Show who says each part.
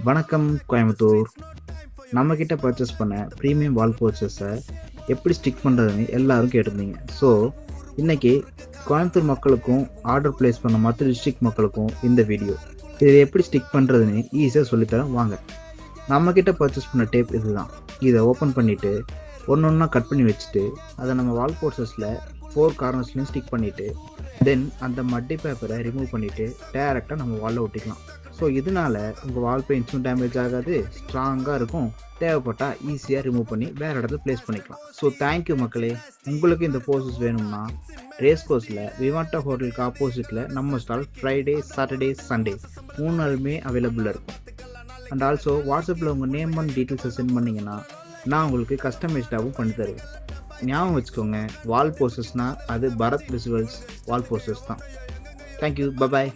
Speaker 1: வணக்கம் கோயம்புத்தூர். நம்மக்கிட்ட பர்ச்சேஸ் பண்ண ப்ரீமியம் வால் போஸ்டர்ஸை எப்படி ஸ்டிக் பண்ணுறதுன்னு எல்லாரும் கேட்டிருந்தீங்க. ஸோ இன்றைக்கி கோயம்புத்தூர் மக்களுக்கும் ஆர்டர் ப்ளேஸ் பண்ண மற்ற டிஸ்ட்ரிக்ட் மக்களுக்கும் இந்த வீடியோ. இதை எப்படி ஸ்டிக் பண்ணுறதுன்னு ஈஸியாக சொல்லித்தரேன் வாங்க. நம்மக்கிட்ட பர்ச்சேஸ் பண்ண டேப் இதுதான். இதை ஓப்பன் பண்ணிவிட்டு ஒன்று ஒன்றா கட் பண்ணி வச்சுட்டு அதை நம்ம வால் போஸ்டர்ஸில் 4 கார்னர்ஸ்லையும் ஸ்டிக் பண்ணிவிட்டு தென் அந்த மட்டி பேப்பரை ரிமூவ் பண்ணிவிட்டு டேரெக்டாக நம்ம வாலில் ஒட்டிக்கலாம். ஸோ இதனால் உங்கள் வால் பெயிண்ட்ஸும் டேமேஜ் ஆகாது, ஸ்ட்ராங்காக இருக்கும். தேவைப்பட்டால் ஈஸியாக ரிமூவ் பண்ணி வேறு இடத்துல ப்ளேஸ் பண்ணிக்கலாம். ஸோ தேங்க்யூ மக்களே. உங்களுக்கு இந்த போஸ்டர்ஸ் வேணும்னா ரேஸ் கோர்ஸில் விவாட்டா ஹோட்டலுக்கு ஆப்போசிட்டில் நம்ம ஸ்டால் ஃப்ரைடே, சாட்டர்டே, சண்டே 3 நாளுமே அவைலபிளாக இருக்கும். அண்ட் ஆல்சோ வாட்ஸ்அப்பில் உங்கள் நேம் அண்ட் டீட்டெயில்ஸை சென்ட் பண்ணிங்கன்னா நான் உங்களுக்கு கஸ்டமைஸ்டாகவும் பண்ணி தருவேன். ஞாபகம் வச்சுக்கோங்க, வால் போஸ்டர்ஸ்னால் அது பரத் விசுவல்ஸ் வால் போஸ்டர்ஸ் தான். Thank you, bye bye.